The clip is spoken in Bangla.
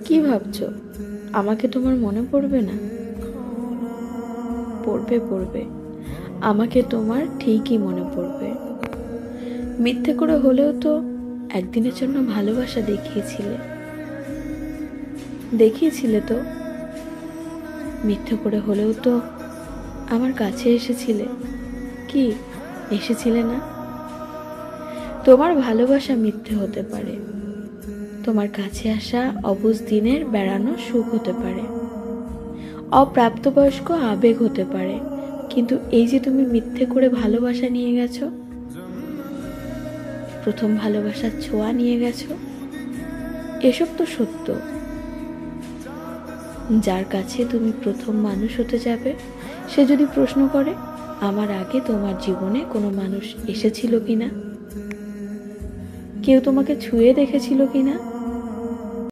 কি ভাবছো আমাকে তোমার মনে পড়বে না? পড়বে পড়বে, আমাকে তোমার ঠিকই মনে পড়বে। মিথ্যে করে হলেও তো একদিনের জন্য ভালোবাসা দেখিয়েছিলে তো। মিথ্যে করে হলেও তো আমার কাছে এসেছিলে। কি এসেছিলে না? তোমার ভালোবাসা মিথ্যে হতে পারে, তোমার কাছে আসা অবুঝ দিনের বেড়ানো সুখ হতে পারে, অপ্রাপ্তবয়স্ক আবেগ হতে পারে, কিন্তু এই যে তুমি মিথ্যে করে ভালোবাসা নিয়ে গেছো, প্রথম ভালোবাসার ছোঁয়া নিয়ে গেছো, এসব তো সত্য। যার কাছে তুমি প্রথম মানুষ হতে যাবে, সে যদি প্রশ্ন করে আমার আগে তোমার জীবনে কোনো মানুষ এসেছিল কিনা, কেউ তোমাকে ছুঁয়ে দেখেছিল কিনা,